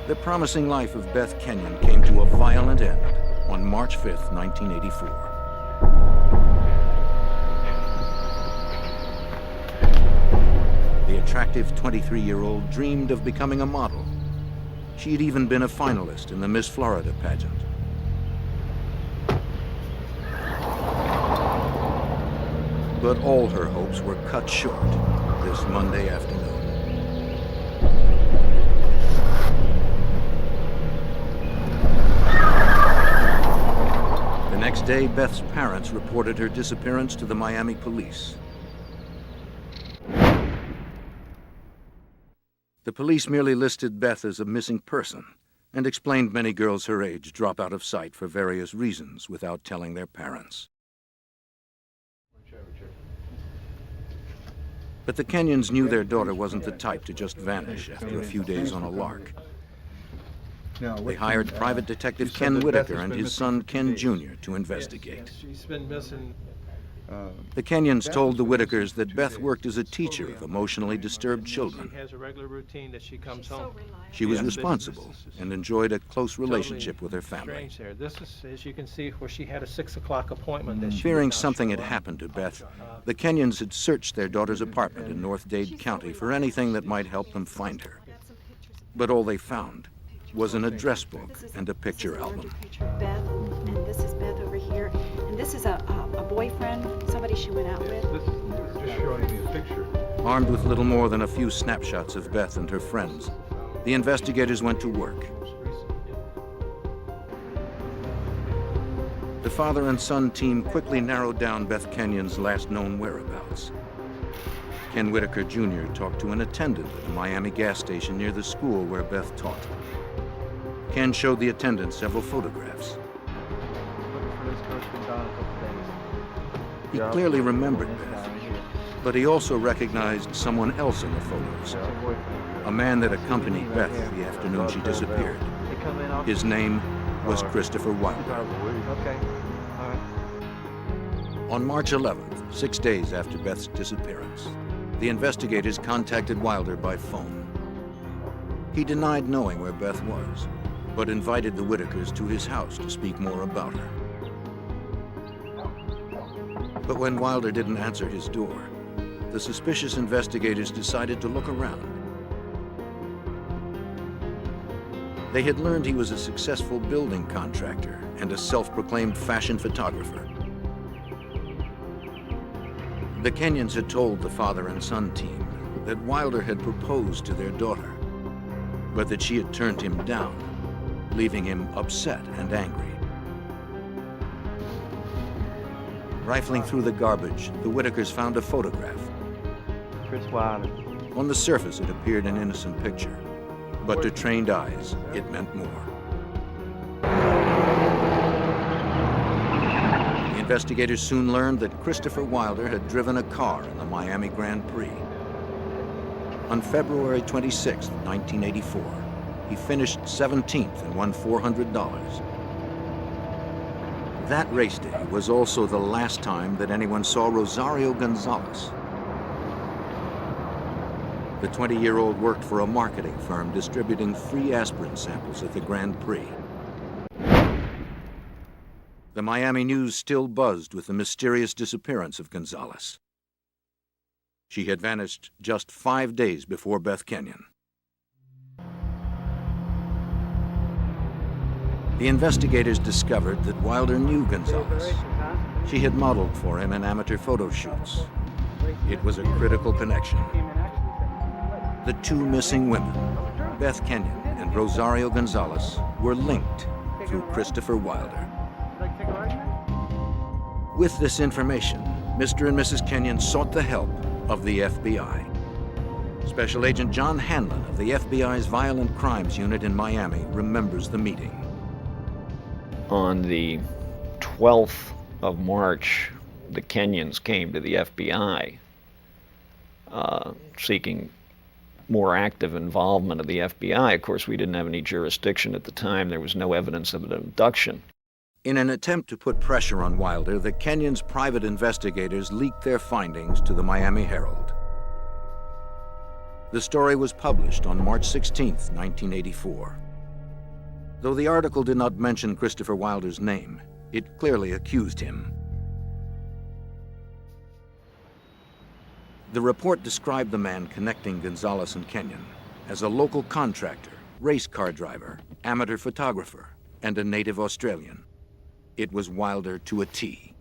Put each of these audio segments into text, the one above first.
The promising life of Beth Kenyon came to a violent end on March 5th, 1984. The attractive 23-year-old dreamed of becoming a model. She had even been a finalist in the Miss Florida pageant. But all her hopes were cut short this Monday afternoon. The next day, Beth's parents reported her disappearance to the Miami police. The police merely listed Beth as a missing person and explained many girls her age drop out of sight for various reasons without telling their parents. But the Kenyons knew their daughter wasn't the type to just vanish after a few days on a lark. They hired private detective Ken Whitaker and his son Ken Jr. to investigate. She's been missing. The Kenyons told the Whitakers that Beth worked as a teacher of emotionally disturbed children. She has a regular routine that she comes home. She was responsible and enjoyed a close relationship with her family. Strange there. This is, as you can see, where she had a 6 o'clock appointment. That she Fearing did not something show had up. happened to Beth, the Kenyons had searched their daughter's apartment in North Dade County for anything that might help them find her. But all they found was an address book and a picture album. Picture of Beth, and this is Beth over here, and this is a boyfriend, somebody she went out with. This is just showing me a picture. Armed with little more than a few snapshots of Beth and her friends, the investigators went to work. The father and son team quickly narrowed down Beth Kenyon's last known whereabouts. Ken Whitaker Jr. talked to an attendant at a Miami gas station near the school where Beth taught. Ken showed the attendant several photographs. He clearly remembered Beth, but he also recognized someone else in the photos, a man that accompanied Beth the afternoon she disappeared. His name was Christopher Wilder. On March 11th, 6 days after Beth's disappearance, the investigators contacted Wilder by phone. He denied knowing where Beth was, but invited the Whitakers to his house to speak more about her. But when Wilder didn't answer his door, the suspicious investigators decided to look around. They had learned he was a successful building contractor and a self-proclaimed fashion photographer. The Kenyons had told the father and son team that Wilder had proposed to their daughter, but that she had turned him down, leaving him upset and angry. Rifling through the garbage, the Whitakers found a photograph. Chris Wilder. On the surface, it appeared an innocent picture, but to trained eyes, it meant more. The investigators soon learned that Christopher Wilder had driven a car in the Miami Grand Prix. On February 26, 1984, he finished 17th and won $400. That race day was also the last time that anyone saw Rosario Gonzalez. The 20-year-old worked for a marketing firm distributing free aspirin samples at the Grand Prix. The Miami news still buzzed with the mysterious disappearance of Gonzalez. She had vanished just 5 days before Beth Kenyon. The investigators discovered that Wilder knew Gonzalez. She had modeled for him in amateur photo shoots. It was a critical connection. The two missing women, Beth Kenyon and Rosario Gonzalez, were linked through Christopher Wilder. With this information, Mr. and Mrs. Kenyon sought the help of the FBI. Special Agent John Hanlon of the FBI's Violent Crimes Unit in Miami remembers the meeting. On the 12th of March, the Kenyons came to the FBI seeking more active involvement of the FBI. Of course, we didn't have any jurisdiction at the time. There was no evidence of an abduction. In an attempt to put pressure on Wilder, the Kenyons' private investigators leaked their findings to the Miami Herald. The story was published on March 16, 1984. Though the article did not mention Christopher Wilder's name, it clearly accused him. The report described the man connecting Gonzalez and Kenyon as a local contractor, race car driver, amateur photographer, and a native Australian. It was Wilder to a T.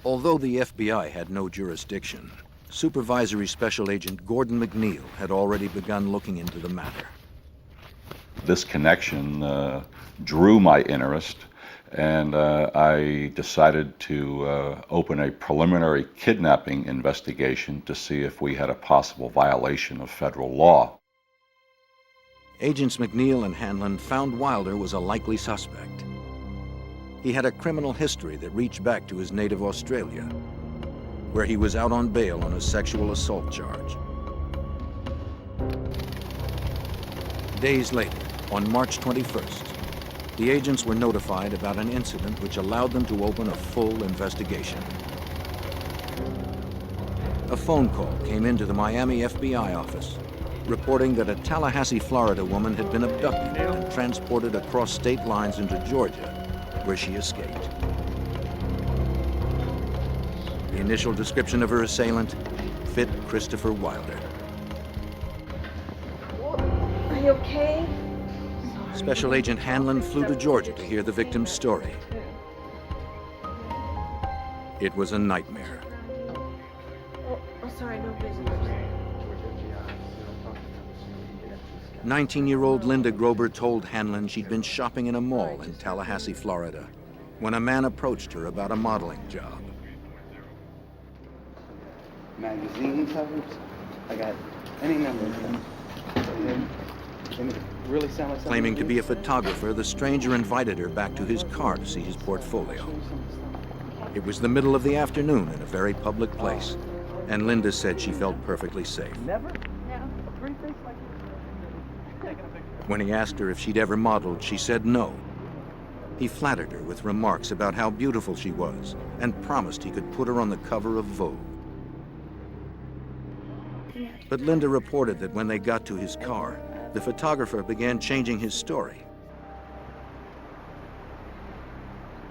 Although the FBI had no jurisdiction, Supervisory Special Agent Gordon McNeil had already begun looking into the matter. This connection drew my interest, and I decided to open a preliminary kidnapping investigation to see if we had a possible violation of federal law. Agents McNeil and Hanlon found Wilder was a likely suspect. He had a criminal history that reached back to his native Australia, where he was out on bail on a sexual assault charge. Days later, on March 21st, the agents were notified about an incident which allowed them to open a full investigation. A phone call came into the Miami FBI office reporting that a Tallahassee, Florida woman had been abducted and transported across state lines into Georgia, where she escaped. The initial description of her assailant fit Christopher Wilder. Are you okay? Special Agent Hanlon flew to Georgia to hear the victim's story. It was a nightmare. Oh, sorry, no visitors. 19-year-old Linda Grober told Hanlon she'd been shopping in a mall in Tallahassee, Florida, when a man approached her about a modeling job. Magazine covers? I got any number of them. They really sound like Claiming to be a photographer, the stranger invited her back to his car to see his portfolio. It was the middle of the afternoon in a very public place, and Linda said she felt perfectly safe. Never? When he asked her if she'd ever modeled, she said no. He flattered her with remarks about how beautiful she was and promised he could put her on the cover of Vogue. But Linda reported that when they got to his car, the photographer began changing his story.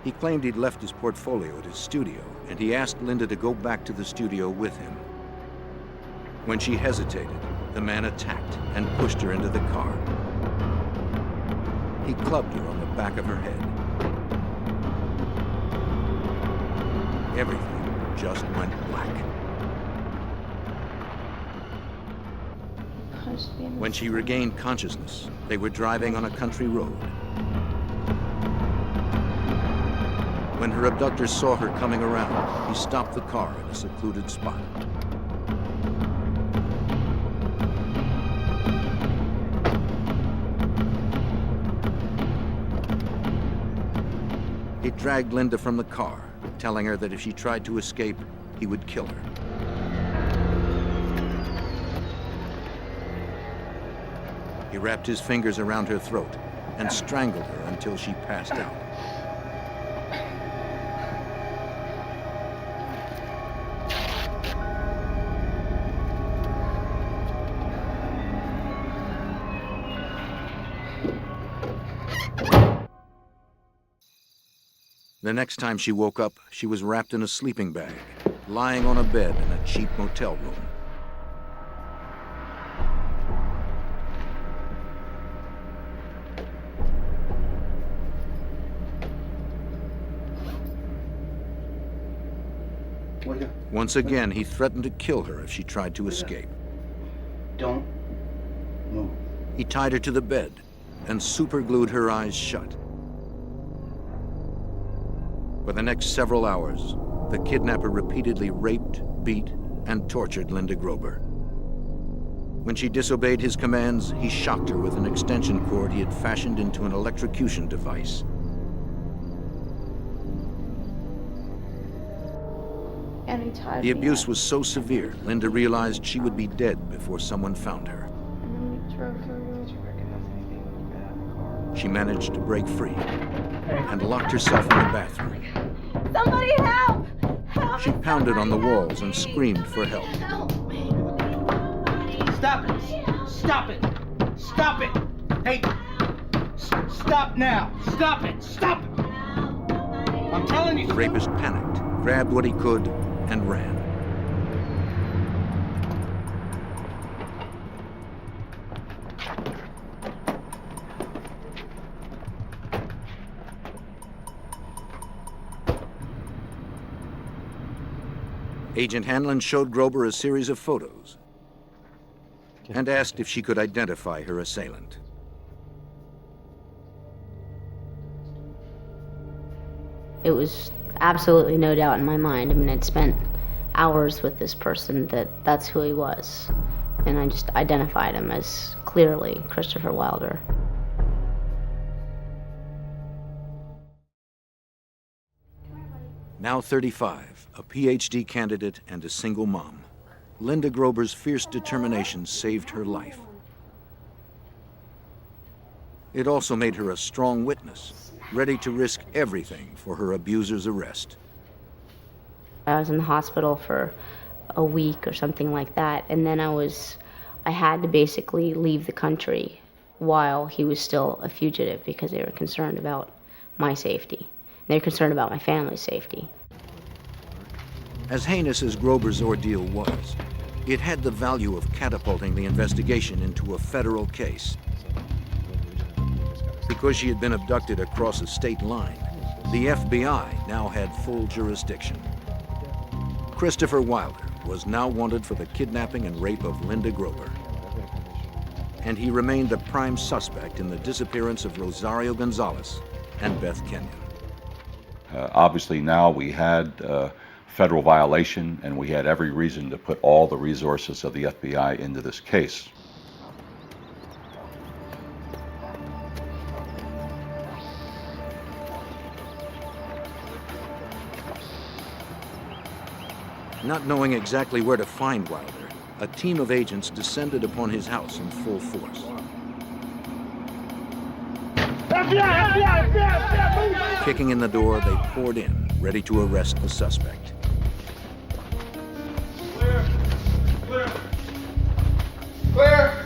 He claimed he'd left his portfolio at his studio, and he asked Linda to go back to the studio with him. When she hesitated, the man attacked and pushed her into the car. He clubbed her on the back of her head. Everything just went black. When she regained consciousness, they were driving on a country road. When her abductors saw her coming around, he stopped the car in a secluded spot. He dragged Linda from the car, telling her that if she tried to escape, he would kill her. He wrapped his fingers around her throat and strangled her until she passed out. The next time she woke up, she was wrapped in a sleeping bag, lying on a bed in a cheap motel room. Once again, he threatened to kill her if she tried to escape. Don't move. He tied her to the bed and superglued her eyes shut. For the next several hours, the kidnapper repeatedly raped, beat, and tortured Linda Grober. When she disobeyed his commands, he shocked her with an extension cord he had fashioned into an electrocution device. And he tied The me abuse up. was so severe, Linda realized she would be dead before someone found her. And then we drove her away. She managed to break free and locked herself in the bathroom. Somebody help! Help! She pounded on the walls and screamed for help. Help me! Stop it! Stop it! Stop it! Hey! Stop now! Stop it! Stop it! I'm telling you. The rapist panicked, grabbed what he could, and ran. Agent Hanlon showed Grober a series of photos and asked if she could identify her assailant. It was absolutely no doubt in my mind. I mean, I'd spent hours with this person that's who he was. And I just identified him as clearly Christopher Wilder. Now 35, a PhD candidate and a single mom, Linda Grober's fierce determination saved her life. It also made her a strong witness, ready to risk everything for her abuser's arrest. I was in the hospital for a week or something like that, and then I had to basically leave the country while he was still a fugitive because they were concerned about my safety. They were concerned about my family's safety. As heinous as Grober's ordeal was, it had the value of catapulting the investigation into a federal case. Because she had been abducted across a state line, the FBI now had full jurisdiction. Christopher Wilder was now wanted for the kidnapping and rape of Linda Grober. And he remained the prime suspect in the disappearance of Rosario Gonzalez and Beth Kenyon. Obviously now we had federal violation, and we had every reason to put all the resources of the FBI into this case. Not knowing exactly where to find Wilder, a team of agents descended upon his house in full force. Kicking in the door, they poured in, ready to arrest the suspect. Clear!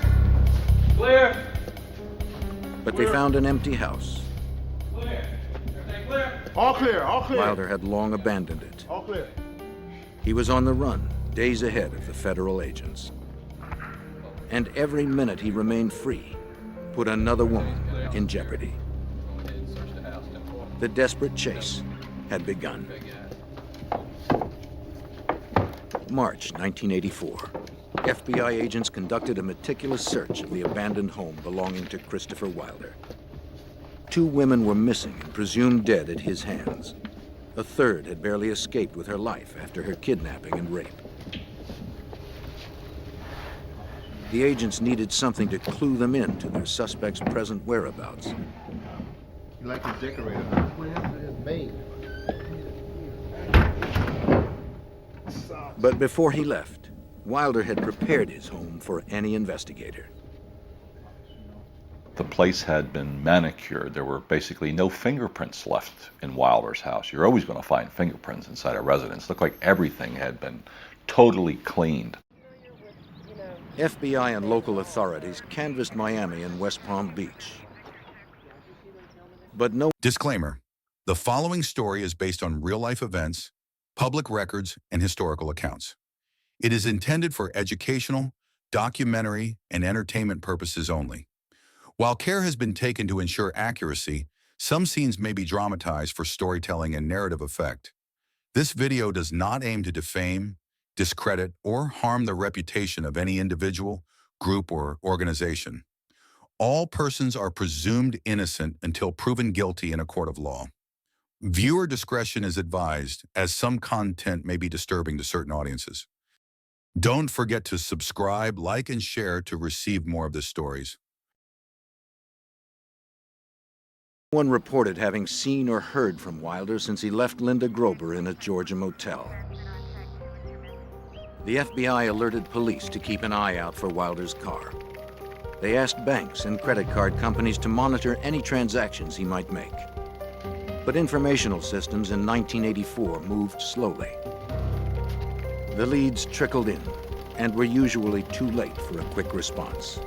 Clear! But they found an empty house. Clear! Everything clear? All clear, all clear. Wilder had long abandoned it. All clear. He was on the run, days ahead of the federal agents. And every minute he remained free put another woman in jeopardy. The desperate chase had begun. March 1984. FBI agents conducted a meticulous search of the abandoned home belonging to Christopher Wilder. 2 women were missing and presumed dead at his hands. A third had barely escaped with her life after her kidnapping and rape. The agents needed something to clue them in to their suspect's present whereabouts. You like to decorate it. It's made. But before he left, Wilder had prepared his home for any investigator. The place had been manicured. There were basically no fingerprints left in Wilder's house. You're always going to find fingerprints inside a residence. It looked like everything had been totally cleaned. FBI and local authorities canvassed Miami and West Palm Beach. But no. Disclaimer: the following story is based on real-life events, public records, and historical accounts. It is intended for educational, documentary, and entertainment purposes only. While care has been taken to ensure accuracy, some scenes may be dramatized for storytelling and narrative effect. This video does not aim to defame, discredit, or harm the reputation of any individual, group, or organization. All persons are presumed innocent until proven guilty in a court of law. Viewer discretion is advised, as some content may be disturbing to certain audiences. Don't forget to subscribe, like, and share to receive more of these stories. one reported having seen or heard from Wilder since he left Linda Grober in a Georgia motel. The FBI alerted police to keep an eye out for Wilder's car. They asked banks and credit card companies to monitor any transactions he might make. But informational systems in 1984 moved slowly. The leads trickled in, and were usually too late for a quick response.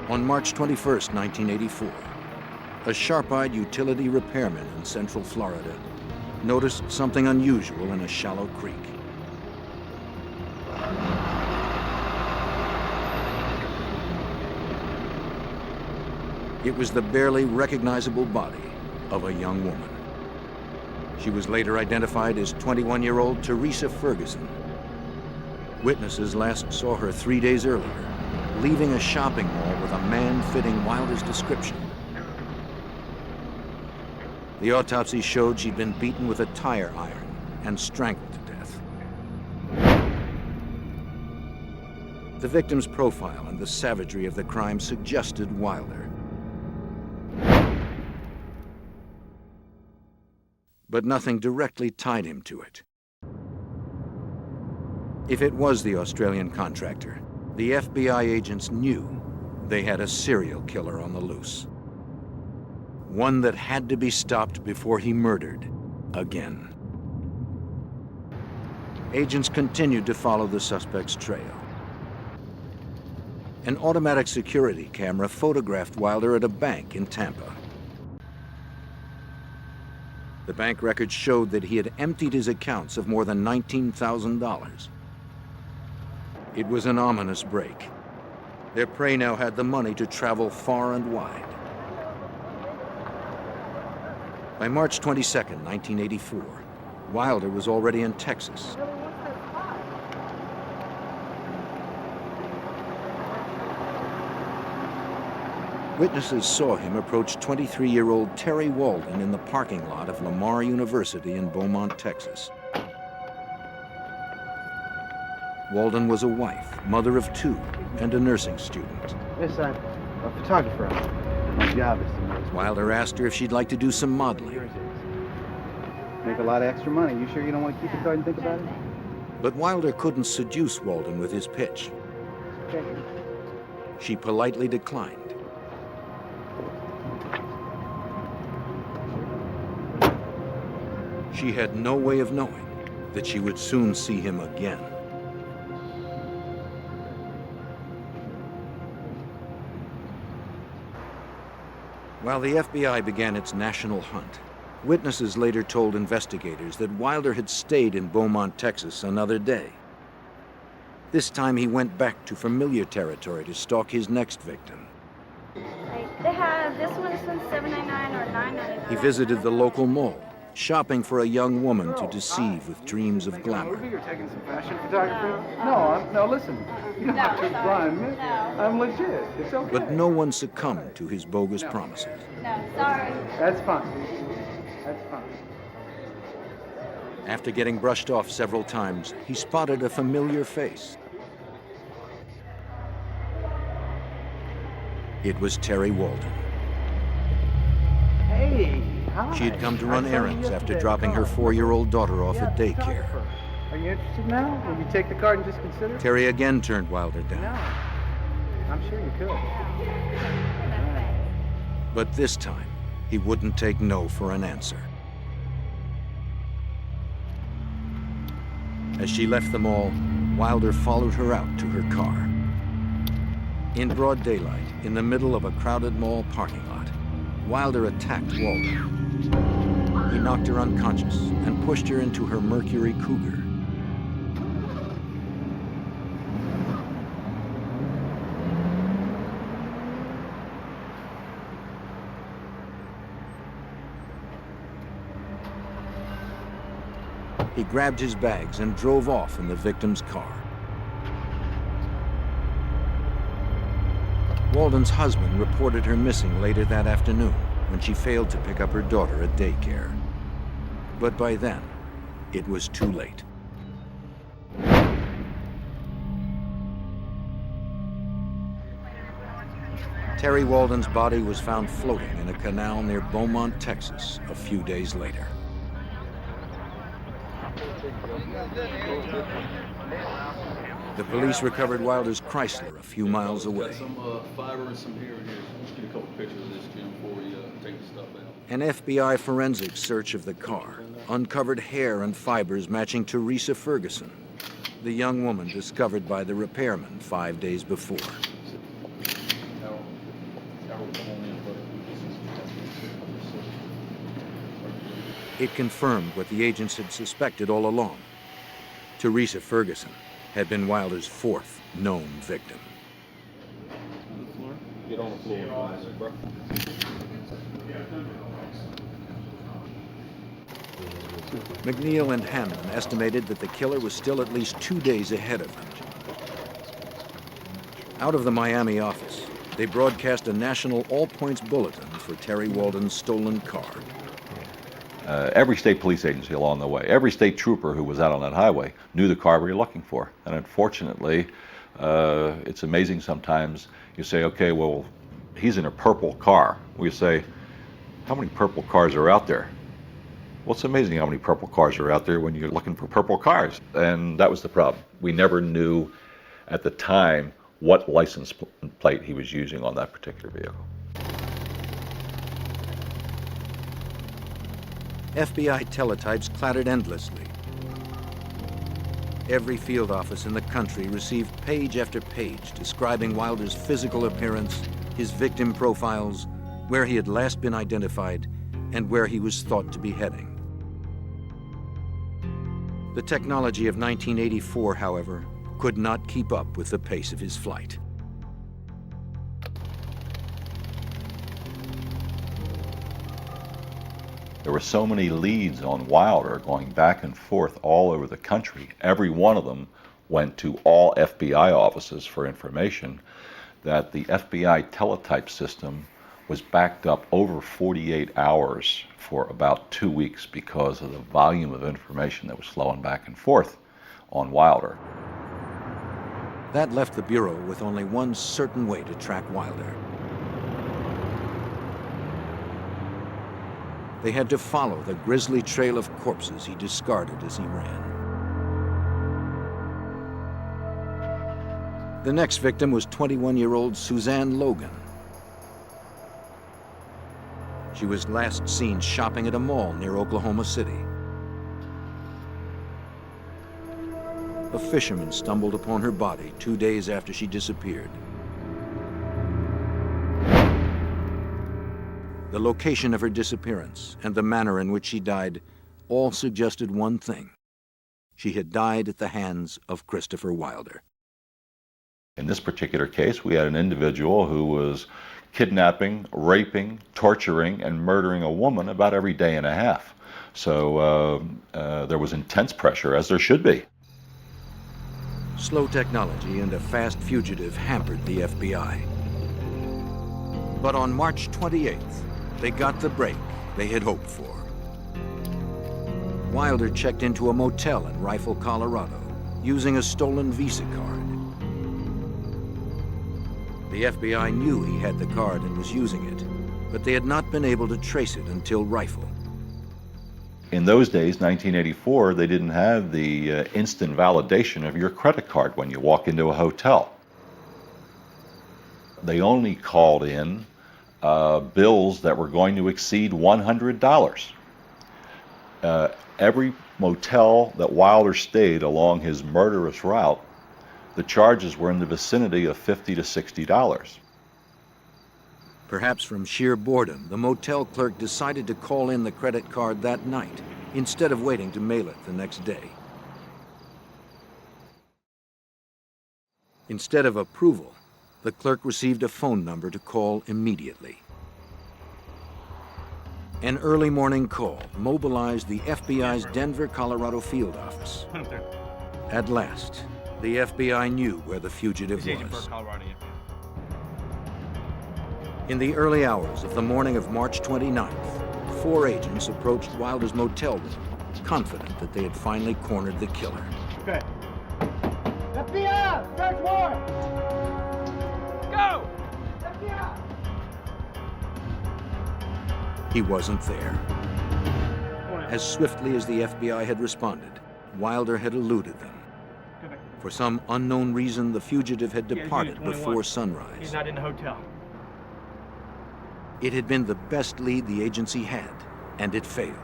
On March 21st, 1984, a sharp-eyed utility repairman in Central Florida noticed something unusual in a shallow creek. It was the barely recognizable body of a young woman. She was later identified as 21-year-old Teresa Ferguson. Witnesses last saw her 3 days earlier, leaving a shopping mall with a man fitting Wilder's description. The autopsy showed she'd been beaten with a tire iron and strangled to death. The victim's profile and the savagery of the crime suggested Wilder. But nothing directly tied him to it. If it was the Australian contractor, the FBI agents knew they had a serial killer on the loose. One that had to be stopped before he murdered again. Agents continued to follow the suspect's trail. An automatic security camera photographed Wilder at a bank in Tampa. The bank records showed that he had emptied his accounts of more than $19,000. It was an ominous break. Their prey now had the money to travel far and wide. By March 22, 1984, Wilder was already in Texas. Witnesses saw him approach 23-year-old Terry Walden in the parking lot of Lamar University in Beaumont, Texas. Walden was a wife, mother of 2, and a nursing student. Yes, I'm a photographer. My job is to make. Wilder asked her if she'd like to do some modeling. Make a lot of extra money. You sure you don't want to keep the card and think about it? But Wilder couldn't seduce Walden with his pitch. Okay. She politely declined. She had no way of knowing that she would soon see him again. While the FBI began its national hunt, witnesses later told investigators that Wilder had stayed in Beaumont, Texas another day. This time he went back to familiar territory to stalk his next victim. They have this one since $7.99 or $9.99. He visited the local mall, shopping for a young woman to deceive with dreams of glamour. You're taking some fashion photography? No, listen. You don't have to blind me. I'm legit. It's okay. But no one succumbed to his bogus promises. No, sorry. That's fine. That's fine. After getting brushed off several times, he spotted a familiar face. It was Terry Walden. Hey, hi. She had come to run errands after dropping her 4-year-old daughter off at daycare. Are you interested now? Will you take the card and just consider? Terry again turned Wilder down. No. I'm sure you could. But this time, he wouldn't take no for an answer. As she left the mall, Wilder followed her out to her car. In broad daylight, in the middle of a crowded mall parking lot, Wilder attacked Walden. He knocked her unconscious and pushed her into her Mercury Cougar. He grabbed his bags and drove off in the victim's car. Walden's husband reported her missing later that afternoon when she failed to pick up her daughter at daycare. But by then, it was too late. Terry Walden's body was found floating in a canal near Beaumont, Texas, a few days later. The police recovered Wilder's Chrysler a few miles away. Some fiber and some hair in here. Let's get a couple pictures of this, Jim, before we take the stuff out. An FBI forensic search of the car uncovered hair and fibers matching Teresa Ferguson, the young woman discovered by the repairman 5 days before. It confirmed what the agents had suspected all along. Teresa Ferguson had been Wilder's fourth known victim. Get on the floor, bro. McNeil and Hanlon estimated that the killer was still at least 2 days ahead of them. Out of the Miami office, they broadcast a national all-points bulletin for Terry Walden's stolen car. Every state police agency along the way, every state trooper who was out on that highway knew the car we were looking for. And unfortunately, it's amazing sometimes you say, okay, well, he's in a purple car. We say, how many purple cars are out there? Well, it's amazing how many purple cars are out there when you're looking for purple cars. And that was the problem. We never knew at the time what license plate he was using on that particular vehicle. FBI teletypes clattered endlessly. Every field office in the country received page after page describing Wilder's physical appearance, his victim profiles, where he had last been identified, and where he was thought to be heading. The technology of 1984, however, could not keep up with the pace of his flight. There were so many leads on Wilder going back and forth all over the country. Every one of them went to all FBI offices for information, that the FBI teletype system was backed up over 48 hours for about 2 weeks because of the volume of information that was flowing back and forth on Wilder. That left the Bureau with only one certain way to track Wilder. They had to follow the grisly trail of corpses he discarded as he ran. The next victim was 21-year-old Suzanne Logan. She was last seen shopping at a mall near Oklahoma City. A fisherman stumbled upon her body 2 days after she disappeared. The location of her disappearance and the manner in which she died all suggested one thing. She had died at the hands of Christopher Wilder. In this particular case, we had an individual who was kidnapping, raping, torturing, and murdering a woman about every day and a half. So there was intense pressure, as there should be. Slow technology and a fast fugitive hampered the FBI. But on March 28th, they got the break they had hoped for. Wilder checked into a motel in Rifle, Colorado, using a stolen Visa card. The FBI knew he had the card and was using it, but they had not been able to trace it until Rifle. In those days, 1984, they didn't have the instant validation of your credit card when you walk into a hotel. They only called in bills that were going to exceed $100. Every motel that Wilder stayed along his murderous route, the charges were in the vicinity of $50 to $60. Perhaps from sheer boredom, the motel clerk decided to call in the credit card that night, instead of waiting to mail it the next day. Instead of approval, the clerk received a phone number to call immediately. An early morning call mobilized the FBI's Denver, Colorado field office. At last, the FBI knew where the fugitive was. In the early hours of the morning of March 29th, 4 agents approached Wilder's motel room, confident that they had finally cornered the killer. Okay. FBI! Search warrant! Go! FBI! He wasn't there. As swiftly as the FBI had responded, Wilder had eluded them. For some unknown reason, the fugitive had Yeah, June departed 21. before He's sunrise. not in the hotel. It had been the best lead the agency had, and it failed.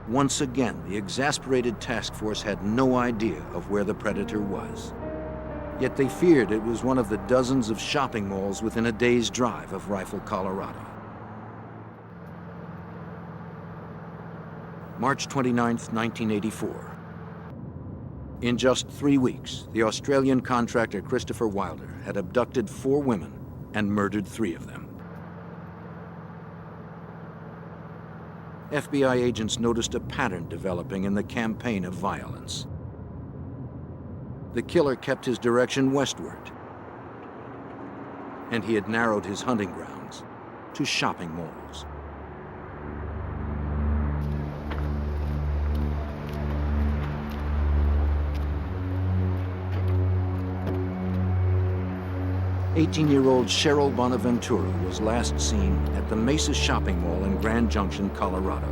Once again, the exasperated task force had no idea of where the predator was. Yet they feared it was one of the dozens of shopping malls within a day's drive of Rifle, Colorado. March 29, 1984. In just 3 weeks, the Australian contractor Christopher Wilder had abducted 4 women and murdered 3 of them. FBI agents noticed a pattern developing in the campaign of violence. The killer kept his direction westward, and he had narrowed his hunting grounds to shopping malls. "18-year-old Cheryl Bonaventura was last seen at the Mesa Shopping Mall in Grand Junction, Colorado.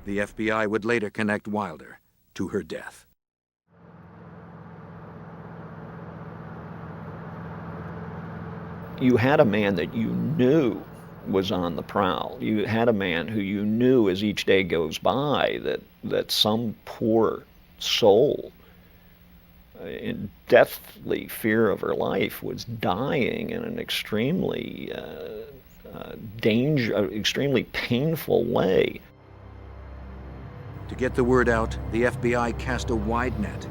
The FBI would later connect Wilder to her death. You had a man that you knew was on the prowl. You had a man who you knew as each day goes by that some poor soul in deathly fear of her life was dying in an extremely extremely painful way. To get the word out, the FBI cast a wide net.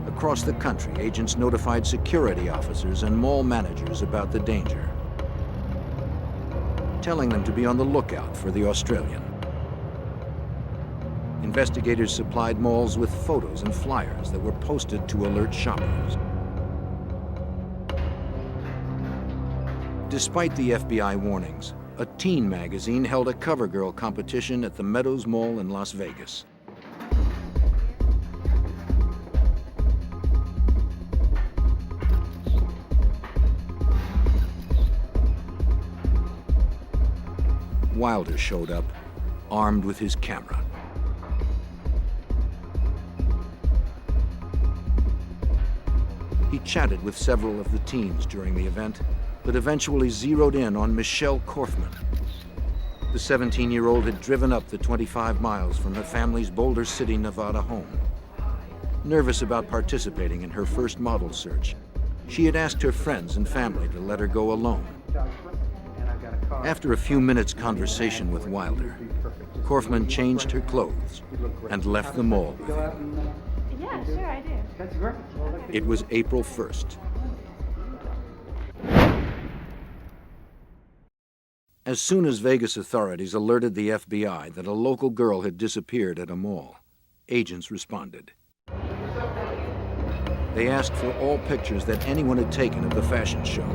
Across the country, agents notified security officers and mall managers about the danger, telling them to be on the lookout for the Australian. Investigators supplied malls with photos and flyers that were posted to alert shoppers. Despite the FBI warnings, a teen magazine held a cover girl competition at the Meadows Mall in Las Vegas. Wilder showed up, armed with his camera. He chatted with several of the teens during the event, but eventually zeroed in on Michelle Korfman. The 17-year-old had driven up the 25 miles from her family's Boulder City, Nevada home. Nervous about participating in her first model search, she had asked her friends and family to let her go alone. After a few minutes' conversation with Wilder, Korfman changed her clothes and left the mall with him. Yeah, sure, I do. That's great. It was April 1st. As soon as Vegas authorities alerted the FBI that a local girl had disappeared at a mall, agents responded. They asked for all pictures that anyone had taken of the fashion show.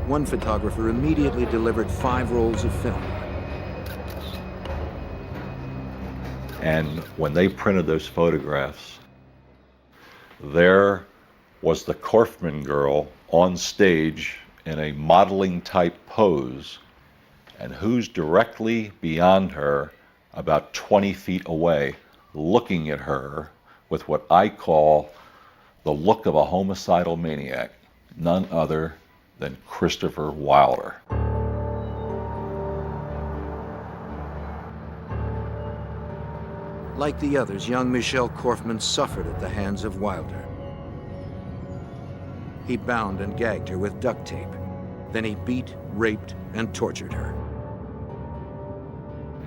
One photographer immediately delivered 5 rolls of film. And when they printed those photographs, there was the Korfman girl on stage in a modeling type pose, and who's directly beyond her, about 20 feet away, looking at her with what I call the look of a homicidal maniac, none other than Christopher Wilder. Like the others, young Michelle Korfman suffered at the hands of Wilder. He bound and gagged her with duct tape. Then he beat, raped, and tortured her.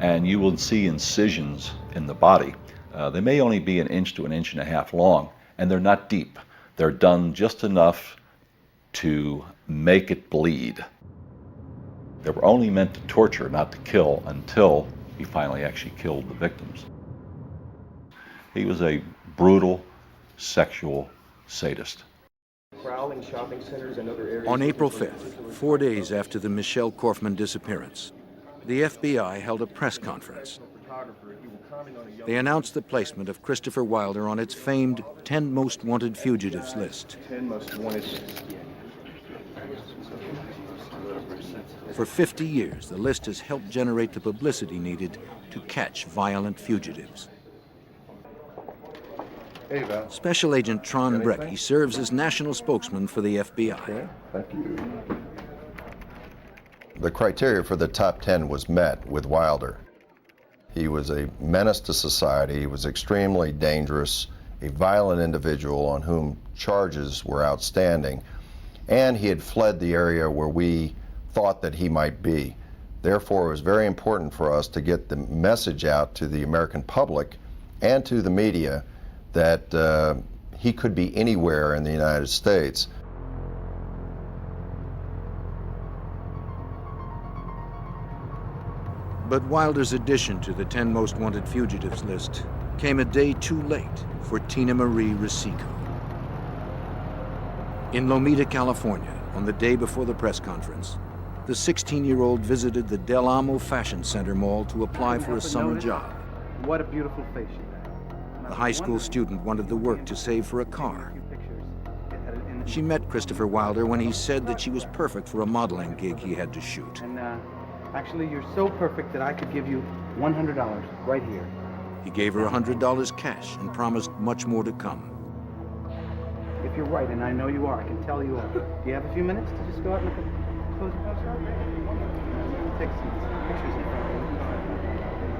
And you will see incisions in the body. They may only be 1 inch to 1.5 inches long, and they're not deep. They're done just enough to make it bleed. They were only meant to torture, not to kill, until he finally actually killed the victims. He was a brutal sexual sadist. Prowling shopping centers and other areas. On April 5th, 4 days after the Michelle Korfman disappearance, the FBI held a press conference. They announced the placement of Christopher Wilder on its famed 10 Most Wanted Fugitives list. 10 most wanted list. For 50 years, the list has helped generate the publicity needed to catch violent fugitives. Hey, Val. Special Agent Tron Brecky serves as national spokesman for the FBI. Okay, thank you. The criteria for the top 10 was met with Wilder. He was a menace to society. He was extremely dangerous, a violent individual on whom charges were outstanding, and he had fled the area where we thought that he might be. Therefore, it was very important for us to get the message out to the American public and to the media that he could be anywhere in the United States. But Wilder's addition to the 10 Most Wanted Fugitives list came a day too late for Tina Marie Rosico. In Lomita, California, on the day before the press conference, the 16-year-old visited the Del Amo Fashion Center mall to apply for a summer job. What a beautiful face you have. The high school student wanted the work to save for a car. She met Christopher Wilder when he said that she was perfect for a modeling gig he had to shoot. And actually, you're so perfect that I could give you $100 right here. He gave her $100 cash and promised much more to come. If you're right, and I know you are, I can tell you are. Do you have a few minutes to just go out and look at close your house up? Take some pictures in front of you.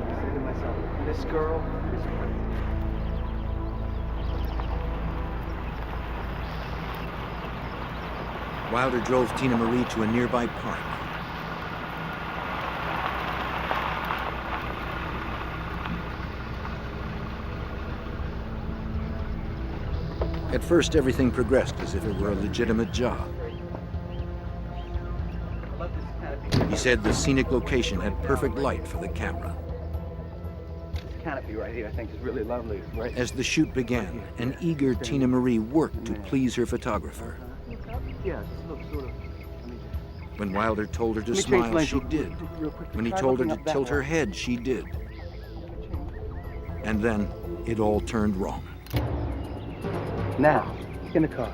I say to myself, this girl is perfect. Wilder drove Tina Marie to a nearby park. At first, everything progressed as if it were a legitimate job. He said the scenic location had perfect light for the camera. This canopy right here, I think, is really lovely. Right? As the shoot began, an eager Tina Marie worked to please her photographer. Yeah, just look sort of. When Wilder told her to Let me change smile, lanes she did. real quick. When he Try told her looking to up that tilt her way. head, she did. And then it all turned wrong. Now, in the car.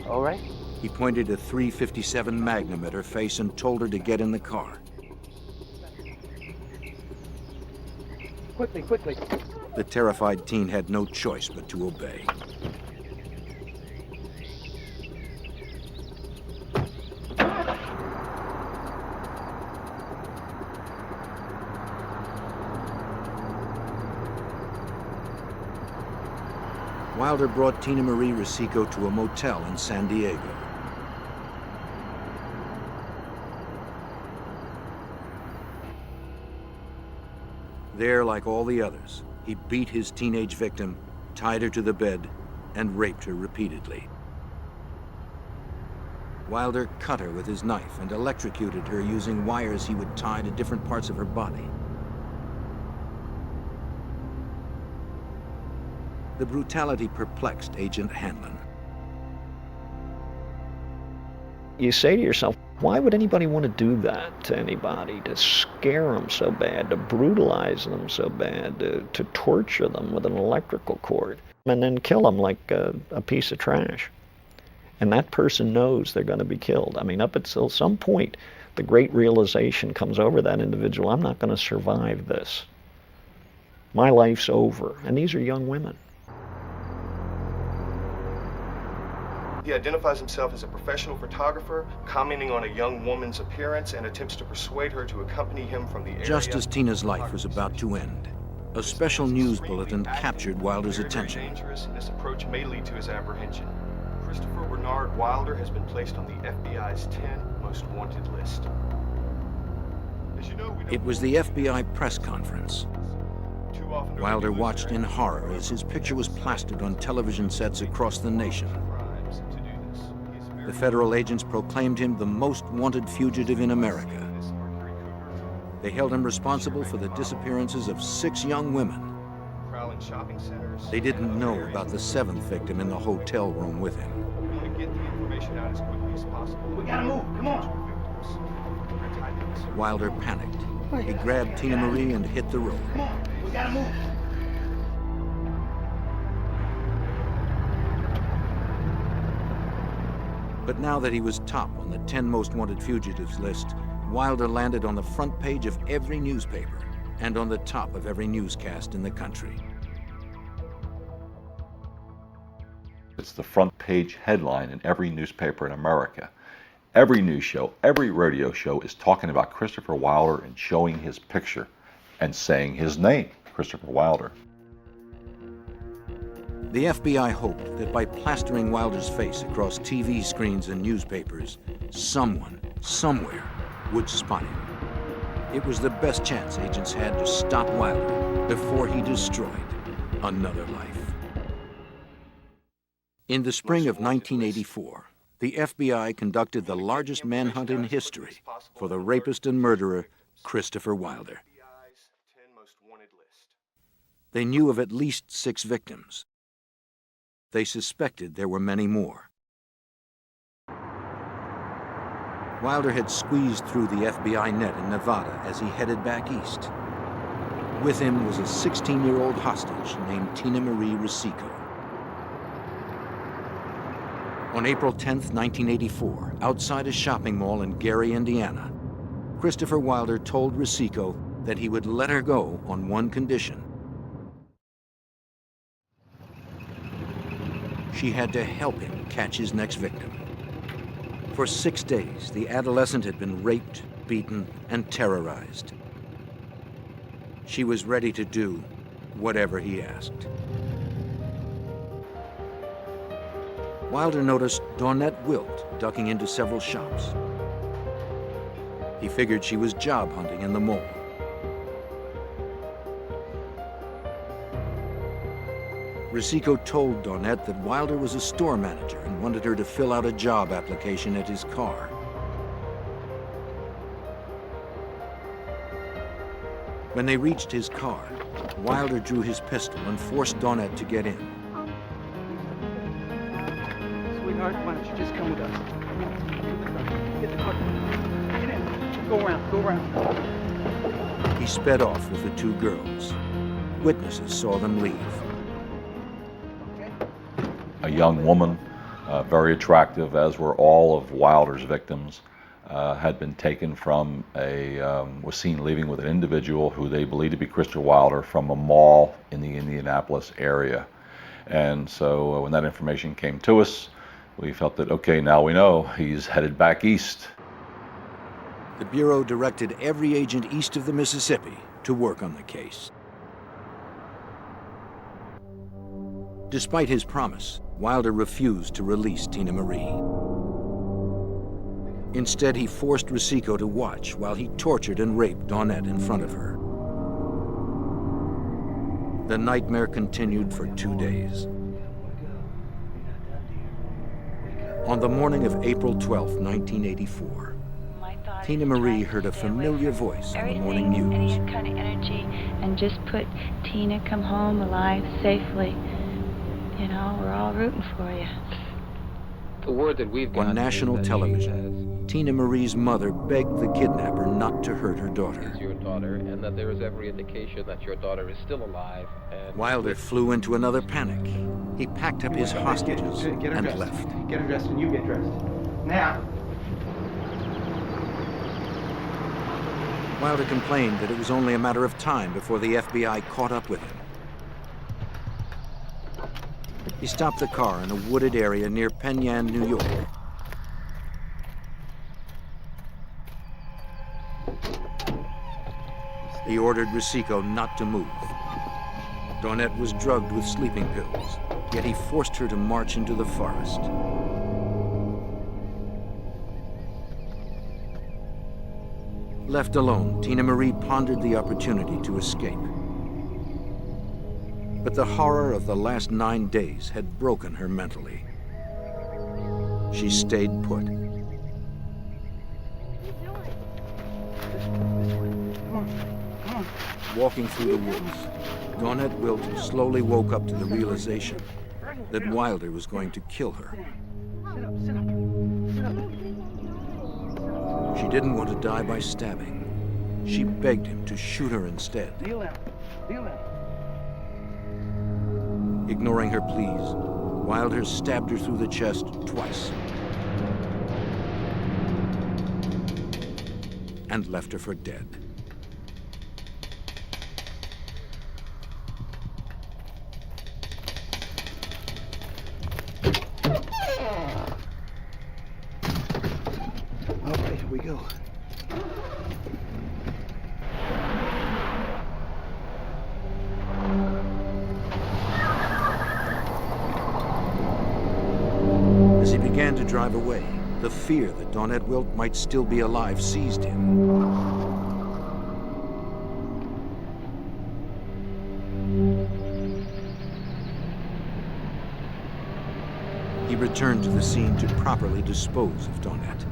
All right? He pointed a .357 Magnum at her face and told her to get in the car. Quickly, quickly. The terrified teen had no choice but to obey. Wilder brought Tina Marie Rosico to a motel in San Diego. There, like all the others, he beat his teenage victim, tied her to the bed, and raped her repeatedly. Wilder cut her with his knife and electrocuted her using wires he would tie to different parts of her body. The brutality perplexed Agent Hanlon. You say to yourself, why would anybody want to do that to anybody, to scare them so bad, to brutalize them so bad, to torture them with an electrical cord, and then kill them like a piece of trash? And that person knows they're going to be killed. I mean, up until some point, the great realization comes over that individual, I'm not going to survive this. My life's over. And these are young women. He identifies himself as a professional photographer, commenting on a young woman's appearance and attempts to persuade her to accompany him from the area. Just as Tina's life was about to end, a special news bulletin captured Wilder's attention. Very dangerous, and this approach may lead to his apprehension. Christopher Bernard Wilder has been placed on the FBI's 10 most wanted list. As you know, It was the FBI press conference. Wilder watched in horror as his picture was plastered on television sets across the nation. The federal agents proclaimed him the most wanted fugitive in America. They held him responsible for the disappearances of 6 young women. They didn't know about the 7th victim in the hotel room with him. We want to get the information out as quickly as possible. We gotta move, come on. Wilder panicked. He grabbed Tina Marie and hit the road. Come on, we gotta move. But now that he was top on the 10 most wanted fugitives list, Wilder landed on the front page of every newspaper and on the top of every newscast in the country. It's the front page headline in every newspaper in America. Every news show, every radio show is talking about Christopher Wilder and showing his picture and saying his name, Christopher Wilder. The FBI hoped that by plastering Wilder's face across TV screens and newspapers, someone, somewhere, would spot him. It was the best chance agents had to stop Wilder before he destroyed another life. In the spring of 1984, the FBI conducted the largest manhunt in history for the rapist and murderer, Christopher Wilder. They knew of at least 6 victims. They suspected there were many more. Wilder had squeezed through the FBI net in Nevada as he headed back east. With him was a 16-year-old hostage named Tina Marie Rosico. On April 10, 1984, outside a shopping mall in Gary, Indiana, Christopher Wilder told Rosico that he would let her go on one condition. She had to help him catch his next victim. For 6 days, the adolescent had been raped, beaten, and terrorized. She was ready to do whatever he asked. Wilder noticed Dawnette Wilt ducking into several shops. He figured she was job hunting in the mall. Rosico told Dawnette that Wilder was a store manager and wanted her to fill out a job application at his car. When they reached his car, Wilder drew his pistol and forced Dawnette to get in. Sweetheart, why don't you just come with us? Come on. Get the car. Get in. Go around. He sped off with the 2 girls. Witnesses saw them leave. A young woman, very attractive, as were all of Wilder's victims, had been taken from was seen leaving with an individual who they believed to be Christopher Wilder from a mall in the Indianapolis area. And so when that information came to us, we felt that, okay, now we know he's headed back east. The Bureau directed every agent east of the Mississippi to work on the case. Despite his promise, Wilder refused to release Tina Marie. Instead, he forced Rosico to watch while he tortured and raped Dawnette in front of her. The nightmare continued for 2 days. On the morning of April 12, 1984, Tina Marie heard a familiar voice on the morning news. Any kind of energy, and just put Tina come home alive safely. You know, we're all rooting for you. The word that we've got on national television, Tina Marie's mother begged the kidnapper not to hurt her daughter. Your daughter, and that there is every indication that your daughter is still alive. And Wilder flew into another panic. He packed up his hostages and left. Get her dressed and you get dressed. Now. Wilder complained that it was only a matter of time before the FBI caught up with him. He stopped the car in a wooded area near Penn Yan, New York. He ordered Rosico not to move. Dawnette was drugged with sleeping pills, yet he forced her to march into the forest. Left alone, Tina Marie pondered the opportunity to escape. But the horror of the last 9 days had broken her mentally. She stayed put. Walking through the woods, Dawnette Wilt slowly woke up to the realization that Wilder was going to kill her. She didn't want to die by stabbing. She begged him to shoot her instead. Ignoring her pleas, Wilder stabbed her through the chest twice. and left her for dead. Okay, here we go. As he began to drive away, the fear that Dawnette Wilt might still be alive seized him. He returned to the scene to properly dispose of Dawnette.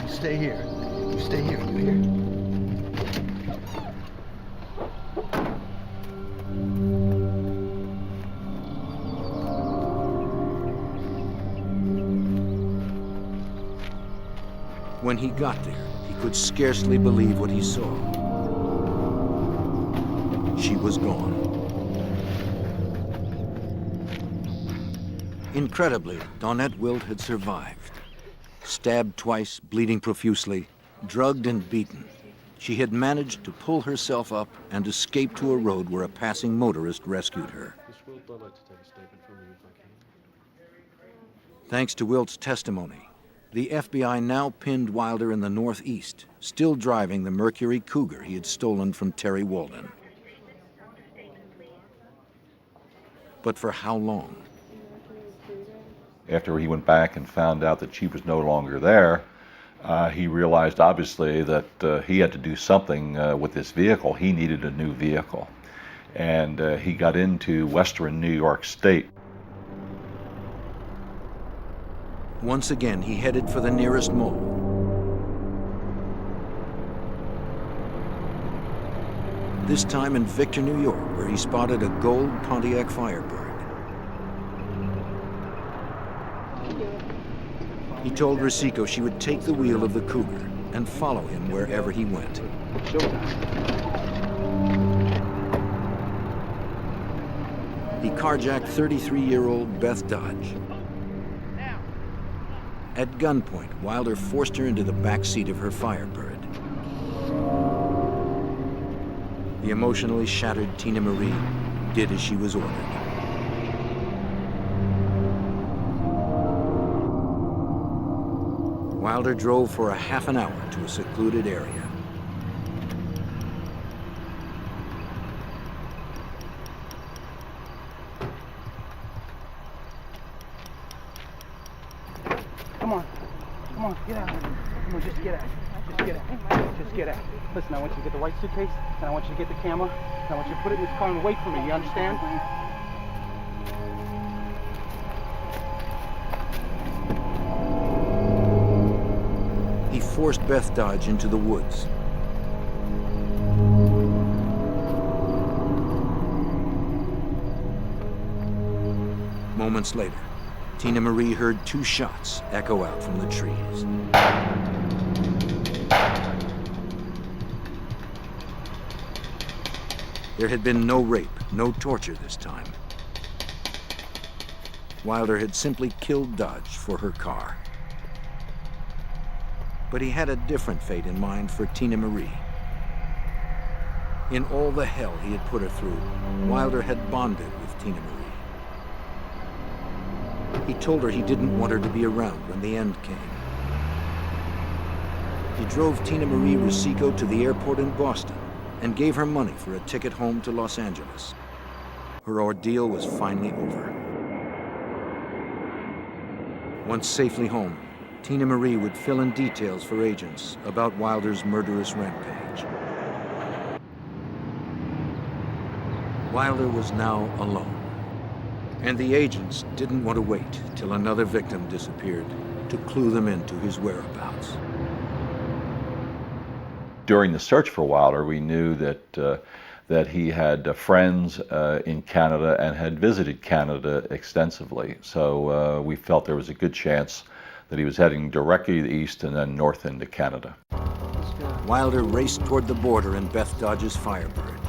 Stay here. You stay here, you hear? When he got there, he could scarcely believe what he saw. She was gone. Incredibly, Dawnette Wilt had survived. Stabbed twice, bleeding profusely, drugged and beaten, she had managed to pull herself up and escape to a road where a passing motorist rescued her. Thanks to Wilt's testimony, the FBI now pinned Wilder in the Northeast, still driving the Mercury Cougar he had stolen from Terry Walden. But for how long? After he went back and found out that she was no longer there, he realized obviously that he had to do something with this vehicle. He needed a new vehicle. And he got into western New York State. Once again, he headed for the nearest mall. This time in Victor, New York, where he spotted a gold Pontiac Firebird. He told Rosico she would take the wheel of the Cougar and follow him wherever he went. He carjacked 33-year-old Beth Dodge. At gunpoint, Wilder forced her into the back seat of her Firebird. The emotionally shattered Tina Marie did as she was ordered. Wilder drove for a half an hour to a secluded area. Come on, get out. Come on, just get out. Just get out. Listen, I want you to get the white suitcase, and I want you to get the camera, and I want you to put it in this car and wait for me, you understand? He forced Beth Dodge into the woods. Moments later, Tina Marie heard 2 shots echo out from the trees. There had been no rape, no torture this time. Wilder had simply killed Dodge for her car. But he had a different fate in mind for Tina Marie. In all the hell he had put her through, Wilder had bonded with Tina Marie. He told her he didn't want her to be around when the end came. He drove Tina Marie Rosico to the airport in Boston and gave her money for a ticket home to Los Angeles. Her ordeal was finally over. Once safely home, Tina Marie would fill in details for agents about Wilder's murderous rampage. Wilder was now alone, and the agents didn't want to wait till another victim disappeared to clue them into his whereabouts. During the search for Wilder, we knew that he had friends in Canada and had visited Canada extensively. So we felt there was a good chance that he was heading directly east and then north into Canada. Wilder raced toward the border in Beth Dodge's Firebird.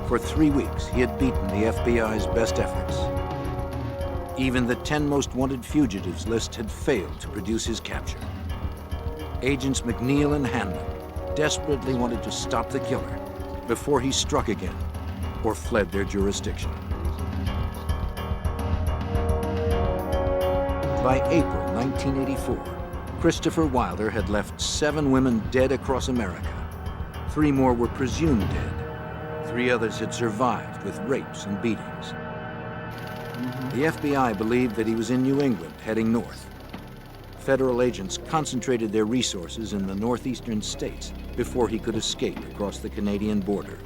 For 3 weeks, he had beaten the FBI's best efforts. Even the 10 most wanted fugitives list had failed to produce his capture. Agents McNeil and Hanlon desperately wanted to stop the killer before he struck again or fled their jurisdiction. By April 1984, Christopher Wilder had left 7 women dead across America. 3 more were presumed dead. 3 others had survived with rapes and beatings. The FBI believed that he was in New England, heading north. Federal agents concentrated their resources in the northeastern states before he could escape across the Canadian border.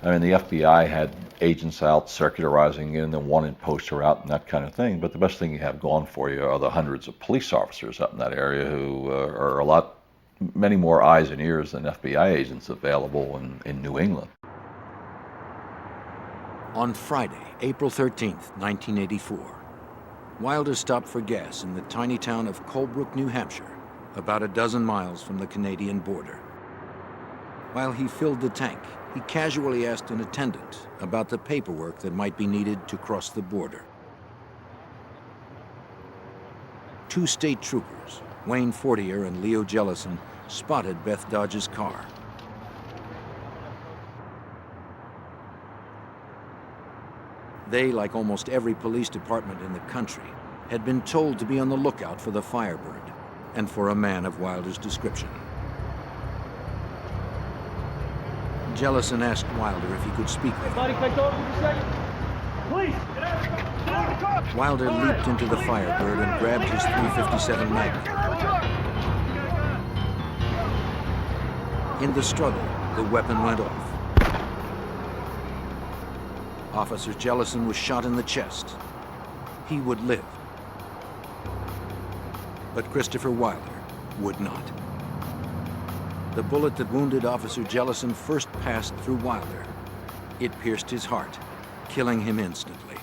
I mean, the FBI had agents out circularizing in the wanted poster out and that kind of thing, but the best thing you have going for you are the hundreds of police officers up in that area who are many more eyes and ears than FBI agents available in New England. On Friday, April 13th, 1984, Wilder stopped for gas in the tiny town of Colebrook, New Hampshire, about a dozen miles from the Canadian border. While he filled the tank, he casually asked an attendant about the paperwork that might be needed to cross the border. 2 state troopers, Wayne Fortier and Leo Jellison, spotted Beth Dodge's car. They, like almost every police department in the country, had been told to be on the lookout for the Firebird and for a man of Wilder's description. Jellison asked Wilder if he could speak with him. Please, get out of the car! Wilder leaped into the Firebird and grabbed his .357 Magnum. In the struggle, the weapon went off. Officer Jellison was shot in the chest. He would live. But Christopher Wilder would not. The bullet that wounded Officer Jellison first passed through Wilder. It pierced his heart, killing him instantly.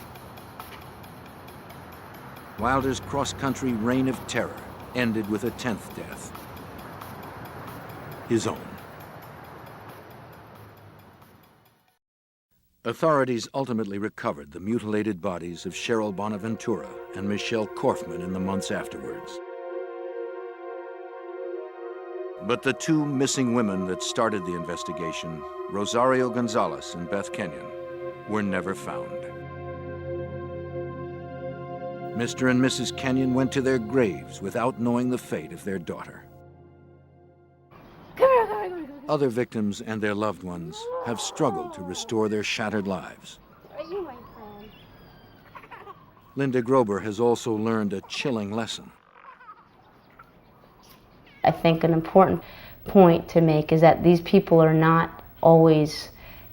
Wilder's cross-country reign of terror ended with a 10th death. His own. Authorities ultimately recovered the mutilated bodies of Cheryl Bonaventura and Michelle Korfman in the months afterwards. But the 2 missing women that started the investigation, Rosario Gonzalez and Beth Kenyon, were never found. Mr. and Mrs. Kenyon went to their graves without knowing the fate of their daughter. Other victims and their loved ones have struggled to restore their shattered lives. Linda Grober has also learned a chilling lesson. I think an important point to make is that these people are not always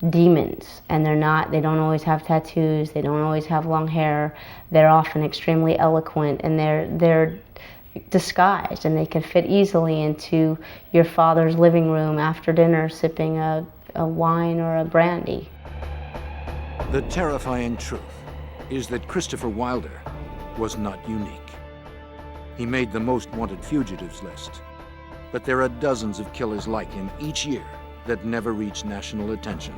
demons, and they don't always have tattoos, they don't always have long hair. They're often extremely eloquent, and they're disguised, and they can fit easily into your father's living room after dinner sipping a wine or a brandy. The terrifying truth is that Christopher Wilder was not unique. He made the most wanted fugitives list, but there are dozens of killers like him each year that never reach national attention.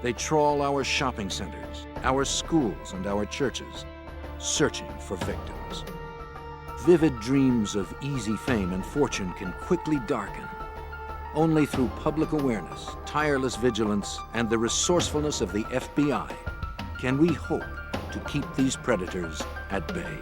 They trawl our shopping centers, our schools, and our churches, searching for victims. Vivid dreams of easy fame and fortune can quickly darken. Only through public awareness, tireless vigilance, and the resourcefulness of the FBI can we hope to keep these predators at bay.